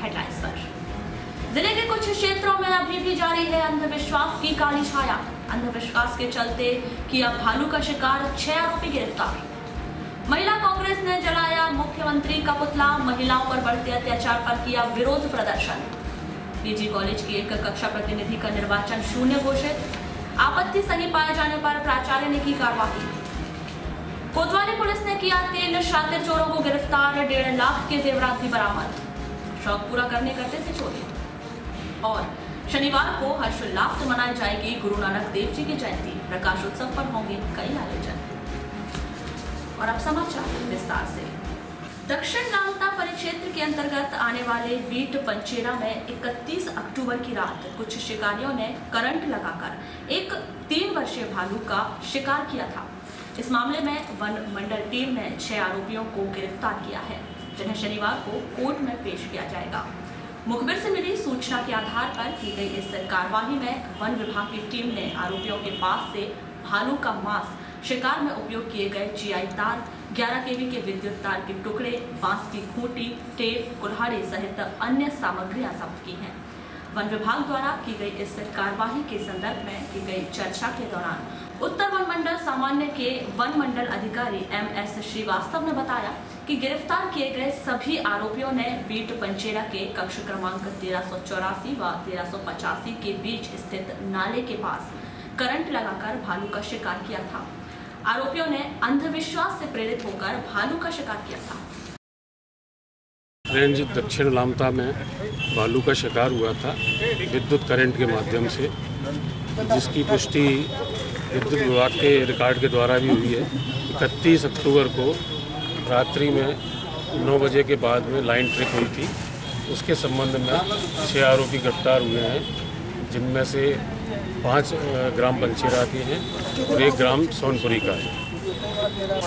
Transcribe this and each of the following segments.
Headlines पर। जिले के कुछ क्षेत्रों में अभी भी जारी है अंधविश्वास की काली छाया। अंधविश्वास के चलते किया भालू का शिकार, 6 आरोपी गिरफ्तार। महिला कांग्रेस ने जलाया मुख्यमंत्री का पुतला, महिलाओं पर बढ़ते अत्याचार पर किया विरोध प्रदर्शन। पीजी कॉलेज की एक कक्षा प्रतिनिधि का निर्वाचन शून्य घोषित, आपत्ति सही पाए जाने पर प्राचार्य ने की कार्रवाई। कोतवाली पुलिस ने किया 3 शातिर चोरों को गिरफ्तार, 1.5 लाख के जेवरात भी बरामद। शौक पूरा करने करते थे चोरी। और शनिवार को हर्षोल्लास से मनाई जाएगी गुरु नानक देव जी की जयंती, प्रकाश उत्सव पर होंगे कई आयोजन। और अब समाचार विस्तार से। दक्षिण नामता परिक्षेत्र के अंतर्गत आने वाले बीट पंचेरा में 31 अक्टूबर की रात कुछ शिकारियों ने करंट लगाकर एक 3 वर्षीय भालू का शिकार किया था। इस मामले में वन मंडल टीम ने 6 आरोपियों को गिरफ्तार किया है, जिन्हें शनिवार को कोर्ट में पेश किया जाएगा। मुखबिर से मिली सूचना के आधार पर की गई इस कार्रवाई में वन विभाग की टीम ने आरोपियों के पास से भालू का मांस, शिकार में उपयोग किए गए GI तार, 11 kV के विद्युत तार के टुकड़े, बांस की खूंटी, टेप, कुल्हाड़ी सहित अन्य सामग्रियां जब्त की हैं। वन विभाग द्वारा की गई इस कार्रवाई के संदर्भ में की गई चर्चा के दौरान उत्तर वन मंडल सामान्य के वन मंडल अधिकारी MS श्रीवास्तव ने बताया कि गिरफ्तार किए गए सभी आरोपियों ने बीट पंचेरा के कक्ष क्रमांक 1384 व 1385 के बीच स्थित नाले के पास करंट लगाकर भालू का शिकार किया था। आरोपियों ने अंधविश्वास से प्रेरित होकर भालू का शिकार किया था। रेंज दक्षिण नामता में भालू का शिकार हुआ था विद्युत करंट के माध्यम से, जिसकी पुष्टि विद्युत विभाग के रिकॉर्ड के द्वारा भी हुई है। 31 अक्टूबर को रात्रि में 9 बजे के बाद में लाइन ट्रिप हुई थी। उसके संबंध में 6 आरोपी गिरफ्तार हुए हैं, जिनमें से 5 ग्राम पंचेरा के हैं और 1 ग्राम सोनपुरी का है।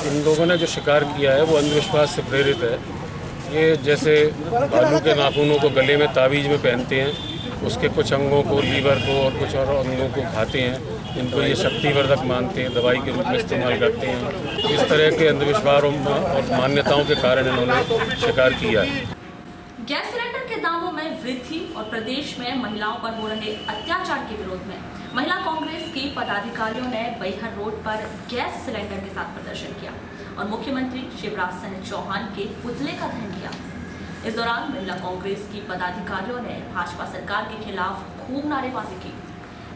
इन लोगों ने जो शिकार किया है वो अंधविश्वास से प्रेरित है। ये जैसे भालू के नाखूनों को गले में ताबीज में पहनते हैं, उसके कुछ अंगों को, लीवर को और कुछ और अंगों को खाते हैं, इनको ये शक्तिवर्धक मानते हैं, दवाई के रूप में इस्तेमाल करते हैं। इस तरह के अंधविश्वास और मान्यताओं के कारण इन्होंने शिकार किया है। गैस सिलेंडर के दामों में वृद्धि और प्रदेश में महिलाओं पर हो रहे अत्याचार के विरोध में महिला कांग्रेस की पदाधिकारियों ने बैहर रोड पर गैस सिलेंडर के साथ प्रदर्शन किया और मुख्यमंत्री शिवराज सिंह चौहान के पुतले का दहन किया। इस दौरान महिला कांग्रेस की पदाधिकारियों ने भाजपा सरकार के खिलाफ खूब नारेबाजी की।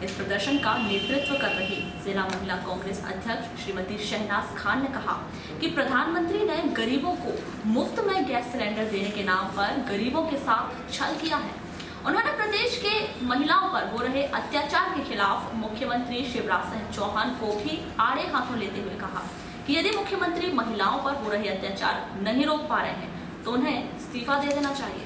इस प्रदर्शन का नेतृत्व कर रही जिला महिला कांग्रेस अध्यक्ष श्रीमती शहनाज खान ने कहा कि प्रधानमंत्री ने गरीबों को मुफ्त में गैस सिलेंडर देने के नाम पर गरीबों के साथ छल किया है। उन्होंने प्रदेश के महिलाओं पर हो रहे अत्याचार के खिलाफ मुख्यमंत्री शिवराज सिंह चौहान को भी आड़े हाथों लेते हुए कहा कि यदि मुख्यमंत्री महिलाओं पर हो रहे अत्याचार नहीं रोक पा रहे हैं तो उन्हें इस्तीफा दे देना चाहिए।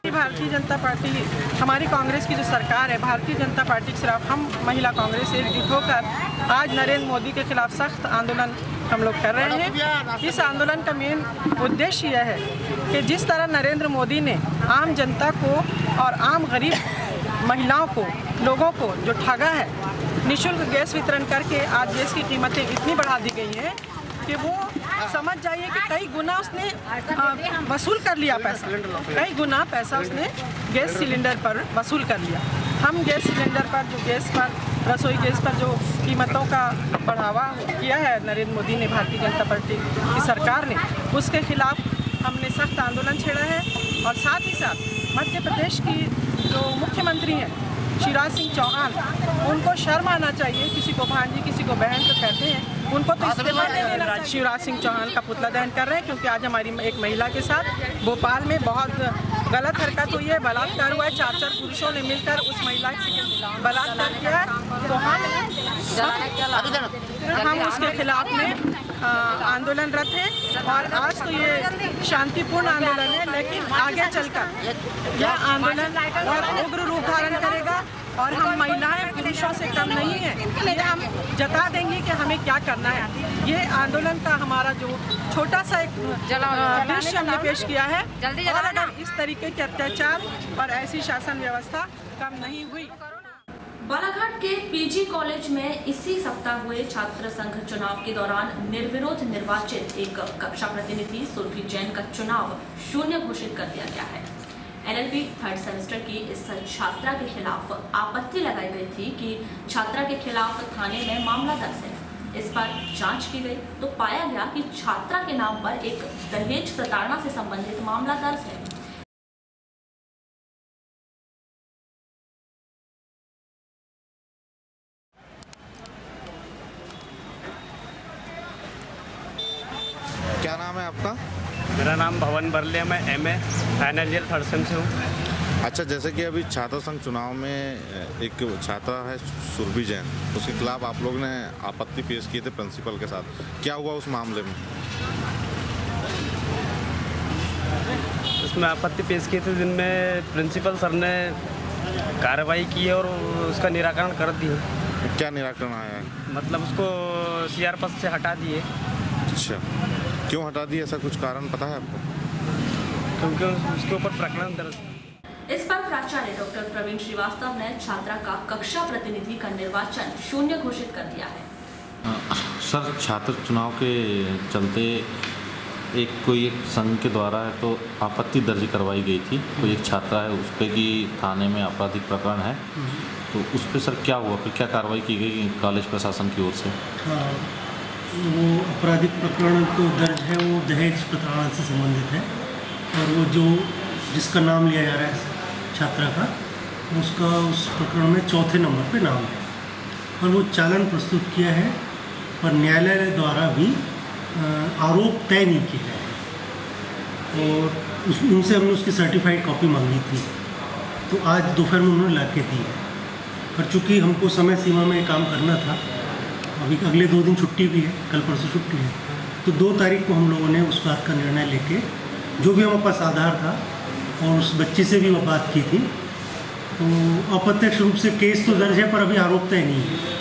भारतीय जनता पार्टी, हमारी कांग्रेस की जो सरकार है, भारतीय जनता पार्टी के खिलाफ हम महिला कांग्रेस एकजुट होकर आज नरेंद्र मोदी के खिलाफ सख्त आंदोलन हम लोग कर रहे हैं। इस आंदोलन का मेन उद्देश्य यह है कि जिस तरह नरेंद्र मोदी ने आम जनता को और आम गरीब महिलाओं को, लोगों को जो ठगा है, निःशुल्क गैस वितरण करके आज गैस की कीमतें इतनी बढ़ा दी गई हैं कि वो समझ जाइए कि कई गुना उसने वसूल कर लिया पैसा, कई गुना पैसा उसने गैस सिलेंडर पर वसूल कर लिया। हम गैस सिलेंडर पर, जो गैस पर, रसोई गैस पर जो कीमतों का बढ़ावा किया है नरेंद्र मोदी ने, भारतीय जनता पार्टी की सरकार ने, उसके खिलाफ हमने सख्त आंदोलन छेड़ा है। और साथ ही साथ मध्य प्रदेश की जो मुख्यमंत्री हैं शिवराज सिंह चौहान, उनको शर्म आना चाहिए। किसी को भांजी, किसी को बहन तो कहते हैं, उनको तो इस्तीफा दे देना चाहिए। शिवराज सिंह चौहान का पुतला दहन कर रहे हैं क्योंकि आज हमारी एक महिला के साथ भोपाल में बहुत गलत हरकत हुई है, बलात्कार हुआ है। 4 पुरुषों ने मिलकर उस महिला से बलात्कार किया है। तो हम उसके खिलाफ में आंदोलनरत हैं और आज तो ये शांतिपूर्ण आंदोलन है, लेकिन आगे चलकर यह आंदोलन और उग्र रूप धारण करेगा और हम महिलाएं पुरुषों से कम नहीं हैं। ये हम जता देंगे कि हमें क्या करना है। ये आंदोलन का हमारा जो छोटा सा एक दृश्य हमने पेश किया है, और अगर इस तरीके के अत्याचार और ऐसी शासन व्यवस्था कम नहीं हुई। बालाघाट के पीजी कॉलेज में इसी सप्ताह हुए छात्र संघ चुनाव के दौरान निर्विरोध निर्वाचित एक कक्षा प्रतिनिधि सुरभि जैन का चुनाव शून्य घोषित कर दिया गया है। एलएलबी 3rd सेमेस्टर की इस छात्रा के खिलाफ आपत्ति लगाई गई थी कि छात्रा के खिलाफ थाने में मामला दर्ज है। इस पर जांच की गई तो पाया गया कि छात्रा के नाम पर एक दहेज प्रताड़ना से संबंधित मामला दर्ज है। क्या नाम है आपका? मेरा नाम भवन बरले, मैं MA final year 3rd same से हूँ। अच्छा, जैसे कि अभी छात्र संघ चुनाव में एक छात्रा है सुरभि जैन, उसके खिलाफ आप लोग ने आपत्ति पेश किए थे प्रिंसिपल के साथ, क्या हुआ उस मामले में? उसमें आपत्ति पेश किए थे जिनमें प्रिंसिपल सर ने कार्रवाई की है और उसका निराकरण कर दिए। क्या निराकरण आया है? मतलब उसको CR पद से हटा दिए। अच्छा, क्यों हटा दिए, ऐसा कुछ कारण पता है आपको? क्योंकि उसके ऊपर प्रकरण दर्ज। इस पर प्राचार्य डॉक्टर प्रवीण श्रीवास्तव ने छात्रा का कक्षा प्रतिनिधि का निर्वाचन शून्य घोषित कर दिया है। सर, छात्र चुनाव के चलते कोई एक संघ के द्वारा है तो आपत्ति दर्ज करवाई गई थी। कोई एक छात्रा है उस पर कि थाने में आपराधिक प्रकरण है, तो उस पर सर क्या हुआ, फिर क्या कार्रवाई की गई कॉलेज प्रशासन की ओर से? हाँ, वो आपराधिक प्रकरण तो दर्ज है, वो दहेज प्रताड़ना से संबंधित है। और वो जो जिसका नाम लिया जा रहा है छात्रा का, उसका उस प्रकरण में 4थे नंबर पे नाम है और वो चालान प्रस्तुत किया है, पर न्यायालय द्वारा भी आरोप तय नहीं किए गए हैं और उनसे हमने उसकी सर्टिफाइड कॉपी मांगी थी, तो आज दोपहर में उन्होंने ला के दी है। पर चूँकि हमको समय सीमा में काम करना था, अभी अगले 2 दिन छुट्टी भी है, कल परसों छुट्टी है, तो 2 तारीख को हम लोगों ने उस बात का निर्णय लेके, जो भी हमारे पास आधार था और उस बच्ची से भी वो बात की थी, तो अप्रत्यक्ष रूप से केस तो दर्ज है पर अभी आरोप तय नहीं है।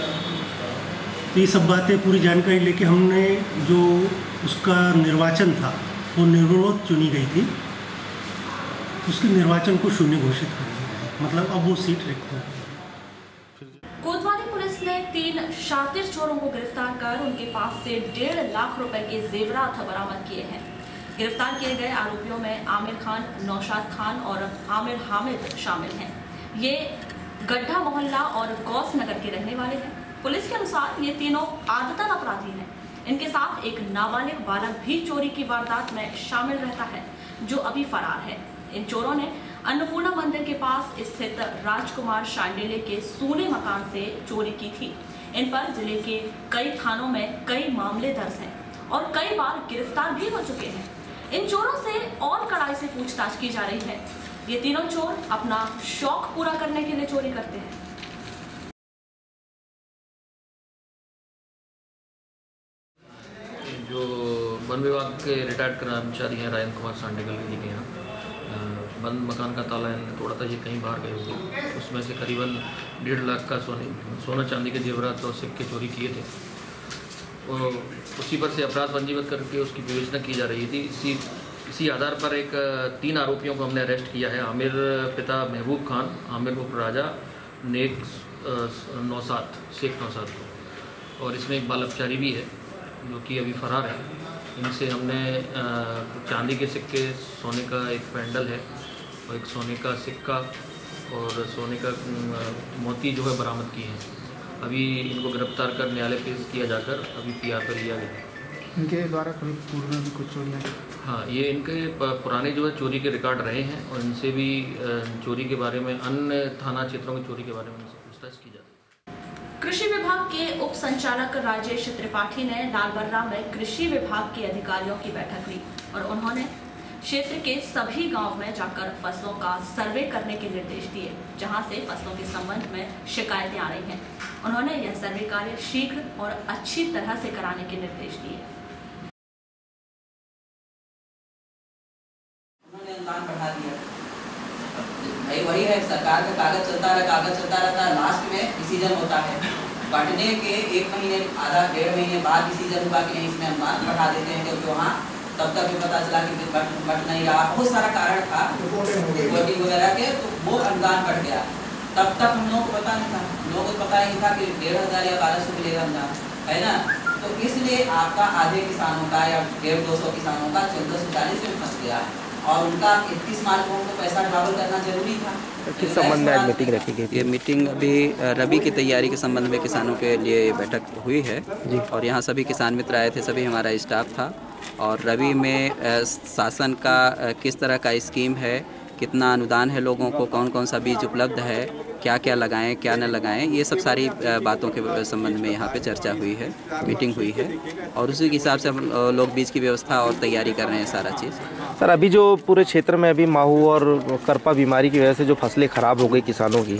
तो ये सब बातें पूरी जानकारी लेके हमने जो उसका निर्वाचन था वो निर्विरोध चुनी गई थी, उसके निर्वाचन को शून्य घोषित कर दिया, मतलब अब वो सीट रिक्त हो गई। कोतवाली पुलिस ने 3 शातिर चोरों को गिरफ्तार कर उनके पास से 1.5 लाख रुपए के जेवरात बरामद किए हैं। गिरफ्तार किए गए आरोपियों में आमिर खान, नौशाद खान और आमिर हामिद शामिल हैं। ये गड्ढा मोहल्ला और गौस नगर के रहने वाले हैं। पुलिस के अनुसार ये तीनों आदतन अपराधी हैं। इनके साथ एक नाबालिग बालक भी चोरी की वारदात में शामिल रहता है, जो अभी फरार है। इन चोरों ने अन्नपूर्णा मंदिर के पास स्थित राजकुमार शांडिल्य के सूने मकान से चोरी की थी। इन पर जिले के कई थानों में कई मामले दर्ज हैं और कई बार गिरफ्तार भी हो चुके हैं। इन चोरों से और कड़ाई से पूछताछ की जा रही है। ये तीनों चोर अपना शौक पूरा करने के लिए चोरी करते हैं। जो वन विभाग के रिटायर्ड कर्मचारी हैं राजेंद्र कुमार सांडेगल जी के यहाँ बंद मकान का ताला इन्होंने तोड़ा था। ये कहीं बाहर गए हुए, उसमें से करीबन 1.5 लाख का सोना चांदी के जेवरात और सिक्के चोरी किए थे। और उसी पर से अपराध पंजीबद्ध करके उसकी विवेचना की जा रही थी। इसी आधार पर 3 आरोपियों को हमने अरेस्ट किया है। आमिर पिता महबूब खान, आमिर उर्फ राजा, नेक नौसाद, शेख नौसाद को, और इसमें एक बाल अपचारी भी है जो कि अभी फरार है। इनसे हमने चांदी के सिक्के, सोने का एक पेंडल है और एक सोने का सिक्का और सोने का मोती जो है बरामद किए हैं। अभी इनको गिरफ्तार कर न्यायालय पेश किया जाकर अभी PR पर लिया गया। इनके द्वारा कभी पूर्व में भी कुछ चोरियाँ? हाँ, ये इनके पुराने जो है चोरी के रिकॉर्ड रहे हैं और इनसे भी चोरी के बारे में, अन्य थाना क्षेत्रों की चोरी के बारे में इनसे पूछताछ की जाती है। कृषि विभाग के उप संचालक राजेश त्रिपाठी ने लालबर्रा में कृषि विभाग के अधिकारियों की बैठक ली और उन्होंने क्षेत्र के सभी गांव में जाकर फसलों का सर्वे करने के निर्देश दिए, जहां से फसलों के संबंध में शिकायतें आ रही हैं। उन्होंने यह सर्वे कार्य शीघ्र और अच्छी तरह से कराने के निर्देश दिए। उन्होंने अनुदान बढ़ा दिया। भाई वही है, सरकार का कागज चलता रहता है, लास्ट में डिसीजन होता है। बढ़ने के 1 महीने आधा 1.5 महीने बाद डिसीजन हुआ कि नहीं इसमें अनुदान बढ़ा देते हैं, क्योंकि वहाँ तब तक भी पता चला कि बढ़ नहीं रहा। बहुत सारा कारण था वोटिंग वगैरह के, तो वो अनुदान बढ़ गया। तब तक हम लोगों को पता नहीं था, लोगों को पता नहीं था कि 1500 या 1200 मिलेगा अनुदान, है ना। तो इसलिए आपका आधे किसानों का या 150-200 किसानों का 1440 में फंस गया और उनका 31 मार्च को उनको पैसा ट्रावल करना जरूरी था। किस संबंध में आज मीटिंग रखी गई? ये मीटिंग अभी रबी की तैयारी के संबंध में किसानों के लिए बैठक हुई है जी। और यहाँ सभी किसान मित्र आए थे, सभी हमारा स्टाफ था। और रबी में शासन का किस तरह का स्कीम है, कितना अनुदान है लोगों को, कौन कौन सा बीज उपलब्ध है, क्या क्या लगाएं क्या न लगाएं, ये सब सारी बातों के संबंध में यहाँ पे चर्चा हुई है, मीटिंग हुई है। और उसी के हिसाब से हम लोग बीज की व्यवस्था और तैयारी कर रहे हैं सारा चीज़। सर, अभी जो पूरे क्षेत्र में अभी माहू और करपा बीमारी की वजह से जो फसलें ख़राब हो गई किसानों की,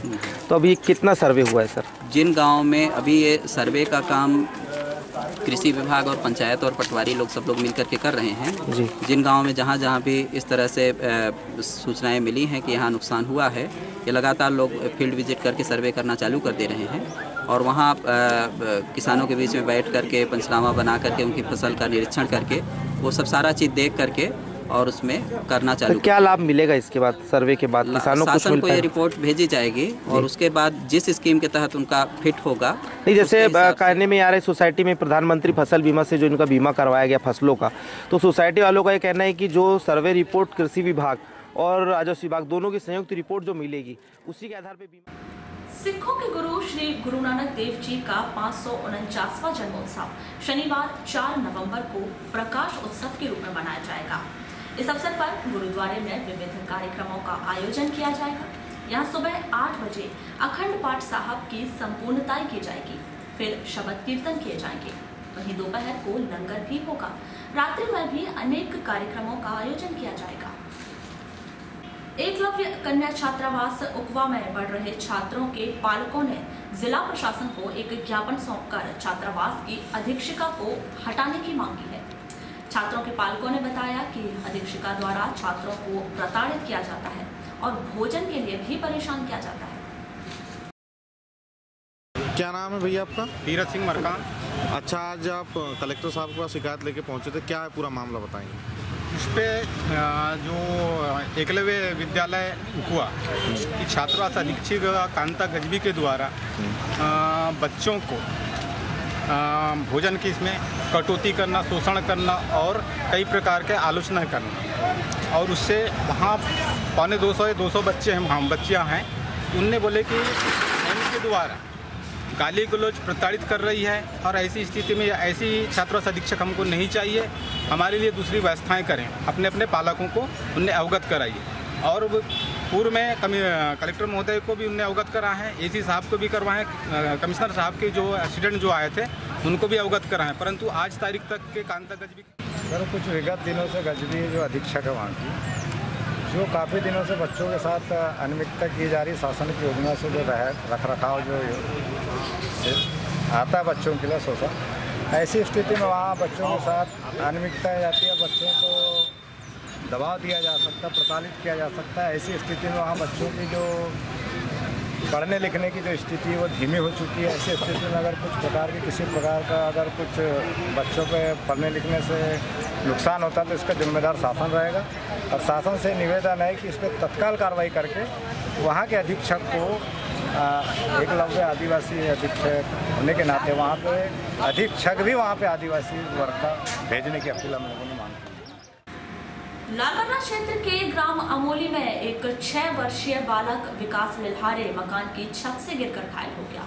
तो अभी कितना सर्वे हुआ है सर? जिन गाँव में अभी ये सर्वे का काम कृषि विभाग और पंचायत और पटवारी लोग सब लोग मिलकर के कर रहे हैं जी। जिन गाँव में जहाँ जहाँ भी इस तरह से सूचनाएं मिली हैं कि यहाँ नुकसान हुआ है, ये लगातार लोग फील्ड विजिट करके सर्वे करना चालू कर दे रहे हैं। और वहाँ किसानों के बीच में बैठ करके पंचनामा बना करके उनकी फसल का निरीक्षण करके वो सब सारा चीज़ देख करके और उसमें करना चालू। तो क्या लाभ मिलेगा इसके बाद, सर्वे के बाद किसानों को? शासन को ये रिपोर्ट भेजी जाएगी और उसके बाद जिस स्कीम के तहत उनका फिट होगा। नहीं, जैसे कहने में आ रहा है सोसाइटी में प्रधानमंत्री फसल बीमा से जो इनका बीमा करवाया गया फसलों का, तो सोसाइटी वालों का ये कहना है कि जो सर्वे रिपोर्ट कृषि विभाग और राजस्व विभाग दोनों की संयुक्त रिपोर्ट जो मिलेगी उसी के आधार पर बीमा। सिखों के गुरु श्री गुरु नानक देव जी का 549वां जन्मोत्सव शनिवार 4 नवंबर को प्रकाश उत्सव के रूप में मनाया जाएगा। इस अवसर पर गुरुद्वारे में विविध कार्यक्रमों का आयोजन किया जाएगा। यहाँ सुबह 8 बजे अखंड पाठ साहब की संपूर्णताई की जाएगी, फिर शबद कीर्तन किए जाएंगे। वहीं दोपहर को लंगर भी होगा। रात्रि में भी अनेक कार्यक्रमों का आयोजन किया जाएगा। एकलव्य कन्या छात्रावास उकवा में पढ़ रहे छात्रों के पालकों ने जिला प्रशासन को एक ज्ञापन सौंपकर छात्रावास की अधीक्षिका को हटाने की मांग की है। छात्रों के पालकों ने बताया कि अधीक्षिका द्वारा छात्रों को प्रताड़ित किया जाता है और भोजन के लिए भी परेशान किया जाता है। क्या नाम है भैया आपका? तीरथ सिंह मरकान। अच्छा, आज आप कलेक्टर साहब के पास शिकायत लेके पहुंचे थे, क्या है पूरा मामला बताएंगे? इस पे जो एकलव्य विद्यालय उकुआ की छात्रावास अधीक्षक कांता गजबी के द्वारा बच्चों को भोजन की इसमें कटौती करना, शोषण करना और कई प्रकार के आलोचना करना, और उससे वहाँ 250 बच्चे हम बच्चियाँ हैं, उनने बोले कि इनके द्वारा गाली गलौज प्रताड़ित कर रही है और ऐसी स्थिति में ऐसी छात्रावास अधीक्षक हमको नहीं चाहिए, हमारे लिए दूसरी व्यवस्थाएं करें, अपने अपने पालकों को उनने अवगत कराइए। और पूर्व में कलेक्टर महोदय को भी उनने अवगत करा है, एसी साहब को भी करवाएं, कमिश्नर साहब के जो एसिडेंट जो आए थे उनको भी अवगत कराएं, परंतु आज तारीख तक के कांता गजबी सर कुछ विगत दिनों से गजबी जो अधीक्षक है वहाँ की, जो काफ़ी दिनों से बच्चों के साथ अनियमितता की जा रही शासन की योजना से जो रख रखाव जो आता है बच्चों के लिए शोषण, ऐसी स्थिति में वहाँ बच्चों के साथ अनियमितता जाती है, बच्चों को दबाव दिया जा सकता है, प्रताड़ित किया जा सकता है। ऐसी स्थिति में वहाँ बच्चों की जो पढ़ने लिखने की जो स्थिति है वो धीमी हो चुकी है। ऐसी स्थिति में अगर कुछ प्रकार की किसी प्रकार का अगर कुछ बच्चों पे पढ़ने लिखने से नुकसान होता है तो इसका जिम्मेदार शासन रहेगा, और शासन से निवेदन है कि इस पर तत्काल कार्रवाई करके वहाँ के अधीक्षक को एकलव्य आदिवासी अधीक्षक होने के नाते वहाँ पे अधीक्षक भी वहाँ पे आदिवासी वर्ग का भेजने की अपील हम लोगों ने मांगी। लालबर्रा क्षेत्र के ग्राम अमोली में एक 6 वर्षीय बालक विकास लिल्हारे मकान की छत से गिरकर घायल हो गया।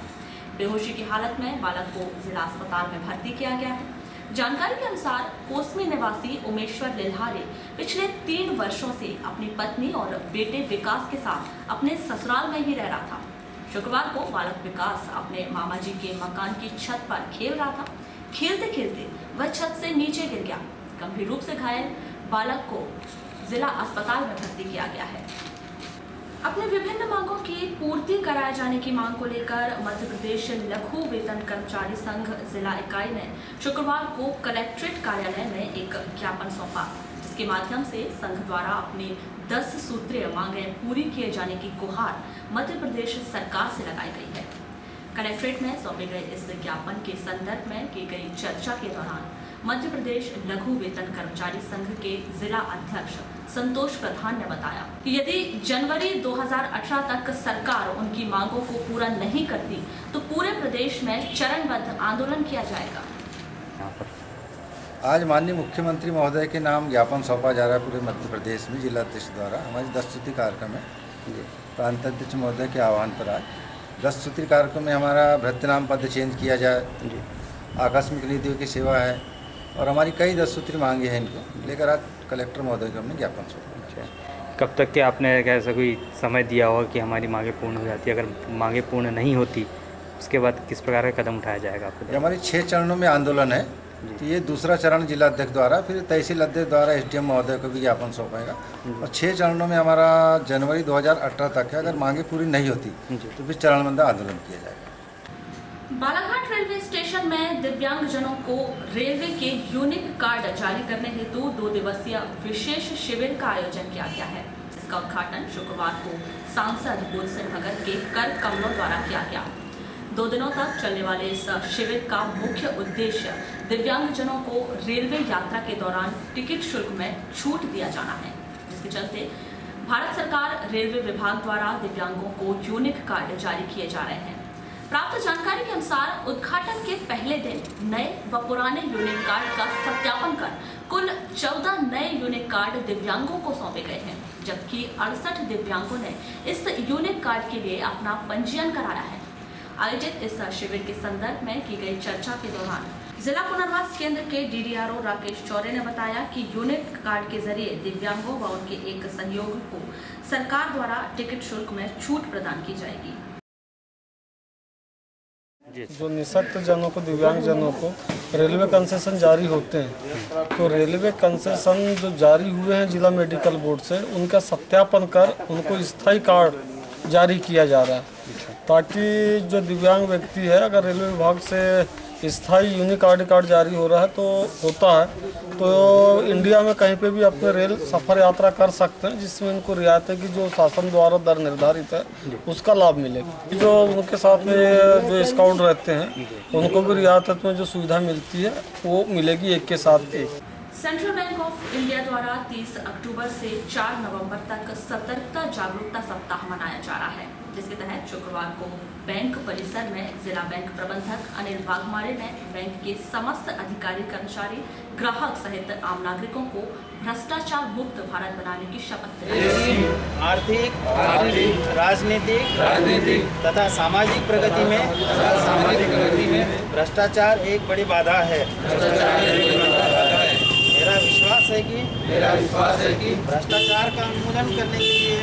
बेहोशी की हालत में बालक को जिला अस्पताल में भर्ती किया गया है। जानकारी के अनुसार कोसमी निवासी उमेश्वर लिल्हारे पिछले 3 वर्षों से अपनी पत्नी और बेटे विकास के साथ अपने ससुराल में ही रह रहा था। शुक्रवार को बालक विकास अपने मामा जी के मकान की छत पर खेल रहा था। खेलते खेलते वह छत से नीचे गिर गया। गंभीर रूप से घायल बालक को जिला अस्पताल में भर्ती किया गया है। अपने विभिन्न मांगों की पूर्ति कराए जाने की मांग को लेकर मध्य प्रदेश लघु वेतन कर्मचारी संघ जिला इकाई ने शुक्रवार को कलेक्ट्रेट कार्यालय में एक ज्ञापन सौंपा, जिसके माध्यम से संघ द्वारा अपनी 10 सूत्रीय मांगें पूरी किए जाने की गुहार मध्य प्रदेश सरकार से लगाई गई है। कलेक्ट्रेट में सौंपे गए इस ज्ञापन के संदर्भ में की गई चर्चा के दौरान मध्य प्रदेश लघु वेतन कर्मचारी संघ के जिला अध्यक्ष संतोष प्रधान ने बताया कि यदि जनवरी 2018 तक सरकार उनकी मांगों को पूरा नहीं करती तो पूरे प्रदेश में चरणबद्ध आंदोलन किया जाएगा। आज माननीय मुख्यमंत्री महोदय के नाम ज्ञापन सौंपा जा रहा है पूरे मध्य प्रदेश में। जिला अध्यक्ष द्वारा हमारी 10 सूत्री कार्यक्रम है। प्रांत अध्यक्ष महोदय के आह्वान पर आज 10 सूत्री कार्यक्रम में हमारा भृत्यनाम पद चेंज किया जाए, आकस्मिक नीतियों की सेवा है और हमारी कई 10 सूत्री मांगे हैं। इनको लेकर आज कलेक्टर महोदय को हमने ज्ञापन सौंपा। कब तक के आपने ऐसा कोई समय दिया होगा कि हमारी मांगे पूर्ण हो जाती है? अगर मांगे पूर्ण नहीं होती उसके बाद किस प्रकार का कदम उठाया जाएगा आपको? हमारी 6 चरणों में आंदोलन है। तो ये दूसरा चरण जिला अध्यक्ष द्वारा, फिर तहसील अध्यक्ष द्वारा SDM महोदय को भी ज्ञापन सौंपेगा और 6 चरणों में हमारा जनवरी 2018 तक है। अगर मांगे पूरी नहीं होती तो फिर चरणबद्ध आंदोलन किया जाएगा। बालाघाट रेलवे स्टेशन में दिव्यांगजनों को रेलवे के यूनिक कार्ड जारी करने हेतु 2 दिवसीय विशेष शिविर का आयोजन किया गया है। इसका उद्घाटन शुक्रवार को सांसद गुलशन भगत के कर कमलों द्वारा किया गया। 2 दिनों तक चलने वाले इस शिविर का मुख्य उद्देश्य दिव्यांगजनों को रेलवे यात्रा के दौरान टिकट शुल्क में छूट दिया जाना है, जिसके चलते भारत सरकार रेलवे विभाग द्वारा दिव्यांगों को यूनिक कार्ड जारी किए जा रहे हैं। प्राप्त जानकारी के अनुसार उद्घाटन के पहले दिन नए व पुराने यूनिक कार्ड का सत्यापन कर कुल 14 नए यूनिक कार्ड दिव्यांगों को सौंपे गए हैं, जबकि 68 दिव्यांगों ने इस यूनिक कार्ड के लिए अपना पंजीयन कराया है। आयोजित इस शिविर के संदर्भ में की गई चर्चा के दौरान जिला पुनर्वास केंद्र के DDRO राकेश चौरे ने बताया कि यूनिक कार्ड के जरिए दिव्यांगों व उनके एक सहयोगी को सरकार द्वारा टिकट शुल्क में छूट प्रदान की जाएगी। जो निःशक्त जनों को, दिव्यांग जनों को रेलवे कंसेशन जारी होते हैं, तो रेलवे कंसेशन जो जारी हुए हैं जिला मेडिकल बोर्ड से, उनका सत्यापन कर उनको स्थायी कार्ड जारी किया जा रहा है, ताकि जो दिव्यांग व्यक्ति है, अगर रेलवे विभाग से स्थायी यूनिक कार्ड जारी हो रहा है तो होता है, तो इंडिया में कहीं पे भी अपने रेल सफ़र यात्रा कर सकते हैं, जिसमें उनको रियायतें की जो शासन द्वारा दर निर्धारित है उसका लाभ मिलेगा। जो उनके साथ में जो स्काउट रहते हैं उनको भी रियायत में जो सुविधा मिलती है वो मिलेगी एक के साथ एक। सेंट्रल बैंक ऑफ इंडिया द्वारा 30 अक्टूबर से 4 नवंबर तक सतर्कता जागरूकता सप्ताह मनाया जा रहा है, जिसके तहत शुक्रवार को बैंक परिसर में जिला बैंक प्रबंधक अनिल वाघमारे ने बैंक के समस्त अधिकारी, कर्मचारी, ग्राहक सहित आम नागरिकों को भ्रष्टाचार मुक्त भारत बनाने की शपथ दिलाई। आर्थिक, राजनीतिक तथा सामाजिक प्रगति में भ्रष्टाचार एक बड़ी बाधा है। मेरा विश्वास है कि भ्रष्टाचार का उन्मूलन करने के लिए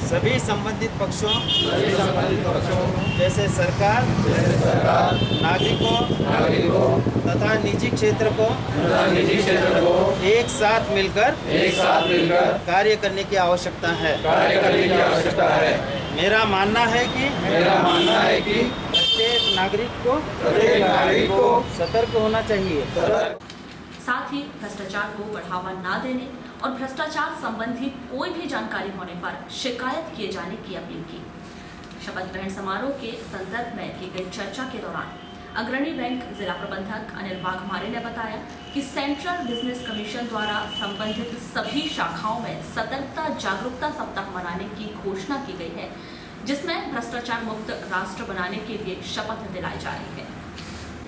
सभी संबंधित पक्षों जैसे सरकार, नागरिकों तथा निजी क्षेत्र को एक साथ मिलकर कार्य करने की आवश्यकता है। मेरा मानना है कि प्रत्येक नागरिक को सतर्क होना चाहिए। साथ ही भ्रष्टाचार को बढ़ावा न देने और भ्रष्टाचार संबंधी कोई भी जानकारी होने पर शिकायत किए जाने की अपील की। शपथ ग्रहण समारोह के संदर्भ में की गई चर्चा के दौरान अग्रणी बैंक जिला प्रबंधक अनिल वाघमारे ने बताया कि सेंट्रल बिजनेस कमीशन द्वारा संबंधित सभी शाखाओं में सतर्कता जागरूकता सप्ताह मनाने की घोषणा की गई है, जिसमें भ्रष्टाचार मुक्त राष्ट्र बनाने के लिए शपथ दिलाई जा रही है।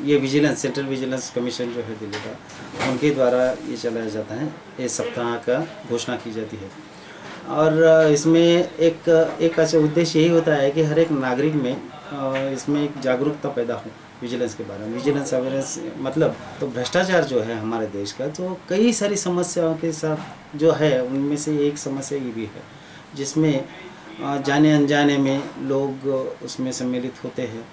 ये विजिलेंस, सेंट्रल विजिलेंस कमीशन जो है दिल्ली का, उनके द्वारा ये चलाया जाता है। इस सप्ताह का घोषणा की जाती है और इसमें एक अच्छा उद्देश्य यही होता है कि हर एक नागरिक में इसमें एक जागरूकता पैदा हो विजिलेंस के बारे में। विजिलेंस अवेयरनेस मतलब तो भ्रष्टाचार जो है हमारे देश का, तो कई सारी समस्याओं के साथ जो है, उनमें से एक समस्या ये भी है जिसमें जाने अनजाने में लोग उसमें सम्मिलित होते हैं।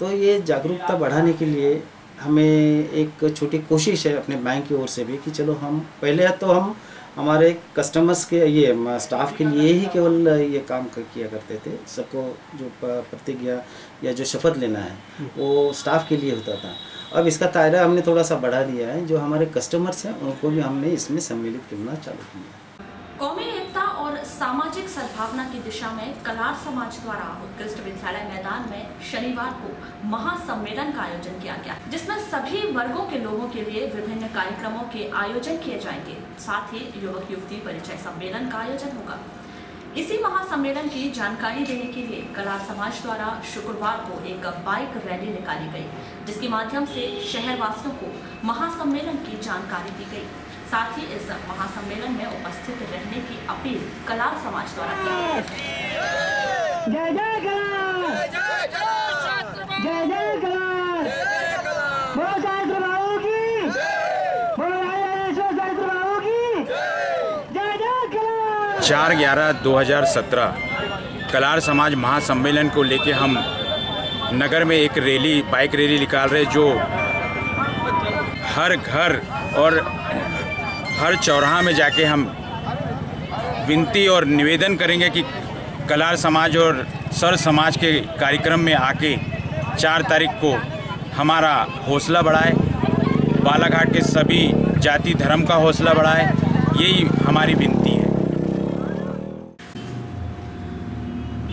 तो ये जागरूकता बढ़ाने के लिए हमें एक छोटी कोशिश है अपने बैंक की ओर से भी कि चलो हम पहले तो हम हमारे कस्टमर्स के ये स्टाफ के लिए ही केवल ये काम किया करते थे। सबको जो प्रतिज्ञा या जो शपथ लेना है वो स्टाफ के लिए होता था। अब इसका दायरा हमने थोड़ा सा बढ़ा दिया है, जो हमारे कस्टमर्स हैं उनको भी हमने इसमें सम्मिलित करना चालू किया। कौमी एकता और सामाजिक सद्भावना की दिशा में कलार समाज द्वारा उत्कृष्ट विद्यालय मैदान में शनिवार को महासम्मेलन का आयोजन किया गया, जिसमें सभी वर्गों के लोगों के लिए विभिन्न कार्यक्रमों के आयोजन किए जाएंगे। साथ ही युवक युवती परिचय सम्मेलन का आयोजन होगा। इसी महासम्मेलन की जानकारी देने के लिए कलार समाज द्वारा शुक्रवार को एक बाइक रैली निकाली गई, जिसके माध्यम से शहरवासियों को महासम्मेलन की जानकारी दी गई। साथ ही इस महासम्मेलन में उपस्थित रहने की अपील कलार समाज द्वारा की गई। जय जय कलार, जय जय कलार, बोलो शास्त्र बाबू की, बोलो राजेश्वर शास्त्र बाबू की, जय जय कलार। 4/11/2017 कलार समाज महासम्मेलन को लेके हम नगर में एक रैली, बाइक रैली निकाल रहे, जो हर घर और हर चौराहा में जाके हम विनती और निवेदन करेंगे कि कलार समाज और सर समाज के कार्यक्रम में आके 4 तारीख को हमारा हौसला बढ़ाए, बालाघाट के सभी जाति धर्म का हौसला बढ़ाए, यही हमारी विनती है।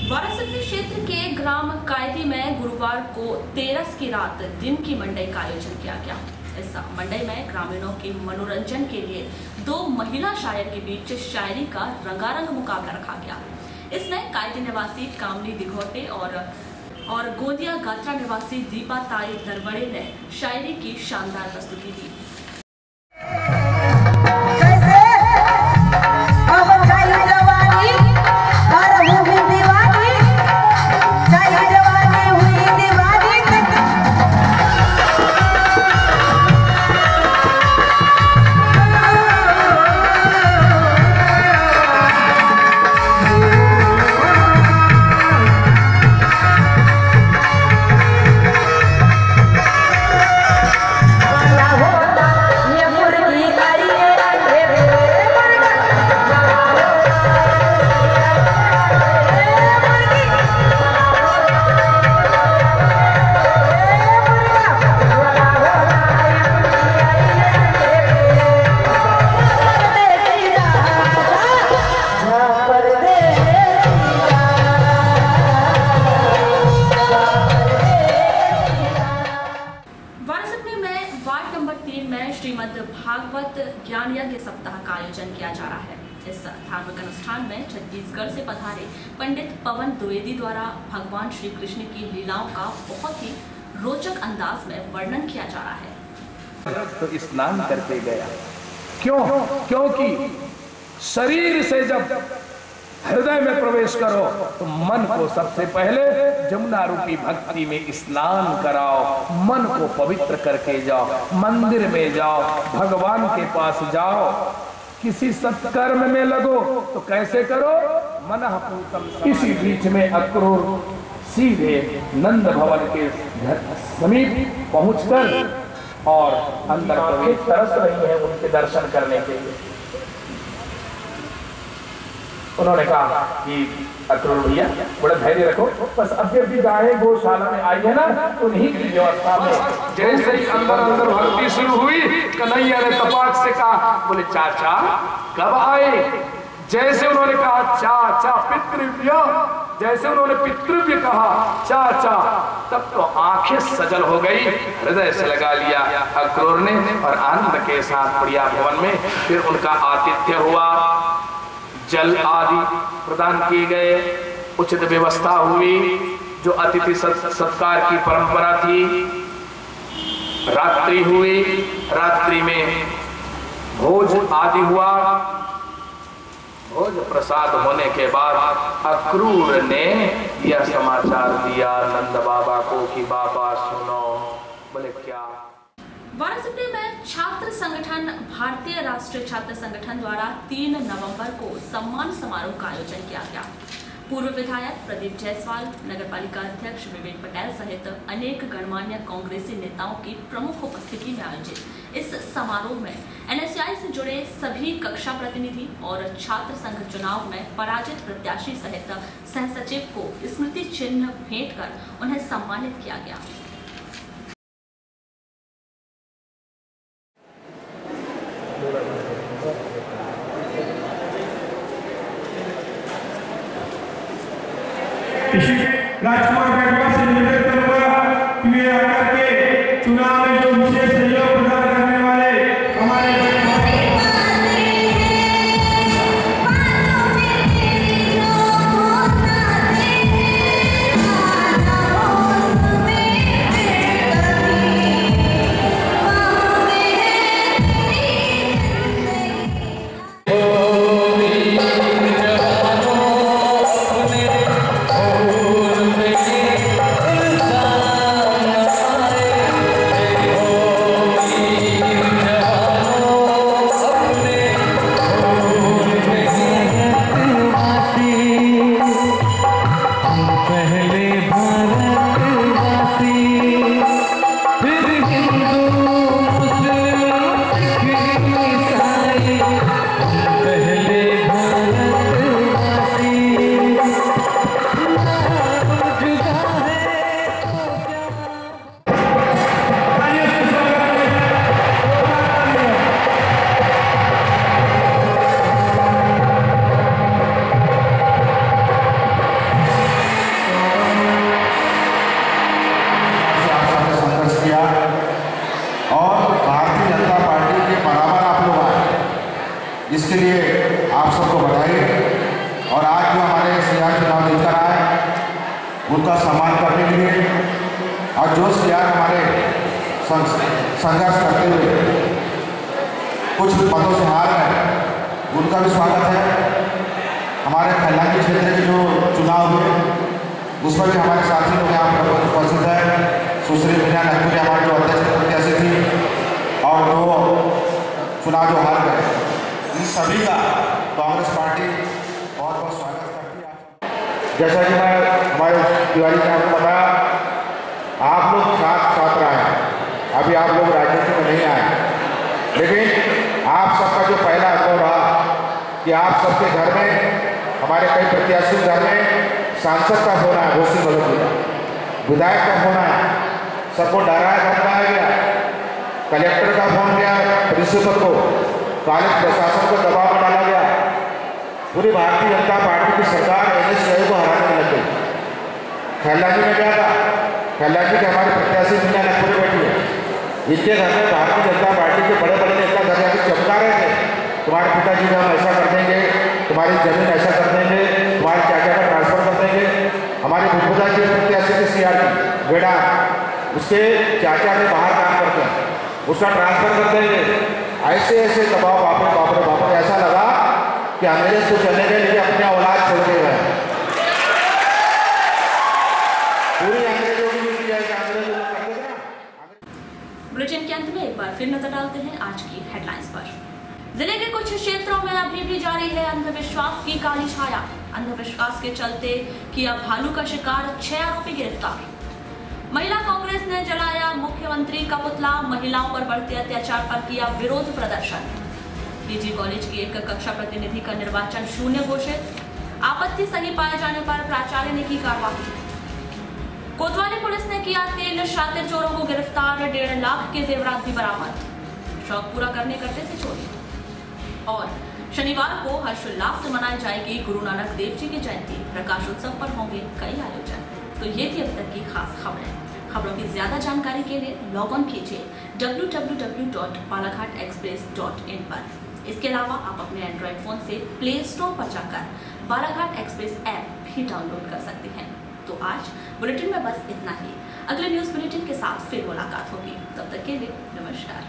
वारासिवनी क्षेत्र के ग्राम कायदी में गुरुवार को तेरस की रात दिन की मंडई का आयोजन किया गया। इस मंडई में ग्रामीणों के मनोरंजन के लिए 2 महिला शायर के बीच शायरी का रंगारंग मुकाबला रखा गया। इसमें कायदी निवासी कामली दिघोटे और गोदिया गात्रा निवासी दीपा ताई दरबड़े ने शायरी की शानदार प्रस्तुति दी। ज्ञान यज्ञ सप्ताह का आयोजन किया जा रहा है। इस धार्मिक अनुष्ठान में छत्तीसगढ़ से पधारे पंडित पवन द्विवेदी द्वारा भगवान श्री कृष्ण की लीलाओं का बहुत ही रोचक अंदाज में वर्णन किया जा रहा है। तो स्नान करके गया, क्योंकि शरीर से जब हृदय में प्रवेश करो तो मन को सबसे पहले जमुना रूपी भक्ति में स्नान कराओ, मन को पवित्र करके जाओ, मंदिर में जाओ, भगवान के पास जाओ, किसी सत्कर्म में लगो तो कैसे करो, मनः पूतम। इसी बीच में अक्रूर सीधे नंद भवन के समीप पहुंचकर और अंदर प्रवेश तरस रही है उनके दर्शन करने के लिए। उन्होंने कहा कि अक्रूर भैया बड़ा धैर्य रखो, बस अभी गायें गौशाला में आई है ना, उन्हीं की व्यवस्था में। जैसे ही अंदर अंदर भक्ति शुरू हुई, कन्हैया ने तपाक से कहा, बोले चाचा कब आए? जैसे उन्होंने कहा चाचा पितृव्य, जैसे उन्होंने पितृव्य कहा चाचा, तब तो आंखें सजल हो गई, हृदय से लगा लिया अक्रूर ने और आनंद के साथ प्रिया भवन में फिर उनका आतिथ्य हुआ। जल आदि प्रदान किए गए, उचित व्यवस्था हुई, जो अतिथि सत्कार की परंपरा थी। रात्रि हुई, रात्रि में भोज आदि हुआ। भोज प्रसाद होने के बाद अक्रूर ने यह समाचार दिया नंद बाबा को कि बाबा सुनो। बोले क्या? वारासिवनी में छात्र संगठन भारतीय राष्ट्रीय छात्र संगठन द्वारा 3 नवंबर को सम्मान समारोह का आयोजन किया गया। पूर्व विधायक प्रदीप जायसवाल, नगरपालिका अध्यक्ष विवेक पटेल सहित अनेक गणमान्य कांग्रेसी नेताओं की प्रमुख उपस्थिति में आयोजित इस समारोह में NSCI से जुड़े सभी कक्षा प्रतिनिधि और छात्र संघ चुनाव में पराजित प्रत्याशी सहित सहसचिव को स्मृति चिन्ह भेंट कर उन्हें सम्मानित किया गया। राजकुमार बैठवा से निवेदन करूंगा कि वे आकर के चुनाव में जो विशेष सहयोग प्रदान करने वाले हमारे इसके लिए आप सबको बधाई। और आज जो हमारे सीआर चुनाव जीतकर आए उनका सम्मान करने के लिए और जो सीआर हमारे संघर्ष करते हुए कुछ पदों से हार गए उनका भी स्वागत है। हमारे खैलानी क्षेत्र के जो चुनाव हुए उसमें भी हमारे साथी लोग यहाँ पर उपस्थित है। सुश्री मीना नकवी हमारे जो अध्यक्ष प्रत्याशी थी और जो चुनाव जो हार गए, इन सभी का कांग्रेस पार्टी बहुत बहुत स्वागत करती है। जैसा कि मैं हमारे तिवारी ने आपको बताया, आप लोग छात्र आए, अभी आप लोग राजनीति में नहीं आए, लेकिन आप सबका जो पहला अनुभव रहा कि आप सबके घर में, हमारे कई प्रत्याशी घर में सांसद का फोन आया, घोषी बलोचीला विधायक का फोन आया, सबको डराया धमकाया गया, कलेक्टर का फोन गया प्रिंसिपल को, कॉलेज प्रशासन को दबाव में डाला गया। पूरी भारतीय जनता पार्टी की सरकार NSCI को हराने लग गई। खैलानी में क्या था, खैलानी के हमारे प्रत्याशी मीना नकवी बैठी है, इनके घर में भारतीय जनता पार्टी के बड़े बड़े नेता घर जाकर चमका रहे थे, तुम्हारे पिताजी का हम ऐसा कर देंगे, तुम्हारी जमीन ऐसा कर देंगे, तुम्हारे चाचा का ट्रांसफर कर देंगे। हमारे बुद्धुदा के प्रत्याशी थे CR की बेटा, उसके चाचा ने बाहर काम करते हैं, उसका ट्रांसफर कर देंगे। ऐसे ऐसे दबाव बापरे ऐसा लगा कि अंग्रेज तो चले गए लेकिन अपने औलाद छोड़ के गए। पूरी अंग्रेजों की मिल जाएगी, अंग्रेजों को कर देगा। बुलेटिन के अंत में एक बार फिर नजर डालते हैं आज की हेडलाइंस पर। जिले के कुछ क्षेत्रों में अभी भी जारी है अंधविश्वास की काली छाया। अंधविश्वास के चलते किया भालू का शिकार, 6 आरोपी गिरफ्तार। महिला कांग्रेस ने जलाया मुख्यमंत्री का पुतला, महिलाओं पर बढ़ते अत्याचार पर किया विरोध प्रदर्शन। PG कॉलेज की एक कक्षा प्रतिनिधि का निर्वाचन शून्य घोषित, आपत्ति सही पाए जाने पर प्राचार्य ने की कार्रवाई। कोतवाली पुलिस ने किया 3 शातिर चोरों को गिरफ्तार, 1.5 लाख के जेवरात भी बरामद। शौक पूरा करने करते थे चोरी। और शनिवार को हर्षोल्लास से मनाई जाएगी गुरु नानक देव जी की जयंती, प्रकाशोत्सव पर होंगे कई आयोजन। तो ये थी अब तक की खास खबरें। खबरों की ज्यादा जानकारी के लिए लॉग ऑन कीजिए www.balaghatexpress.in पर। इसके अलावा आप अपने एंड्रॉइड फोन से प्ले स्टोर पर जाकर बालाघाट एक्सप्रेस ऐप भी डाउनलोड कर सकते हैं। तो आज बुलेटिन में बस इतना ही। अगले न्यूज बुलेटिन के साथ फिर मुलाकात होगी, तब तक के लिए नमस्कार।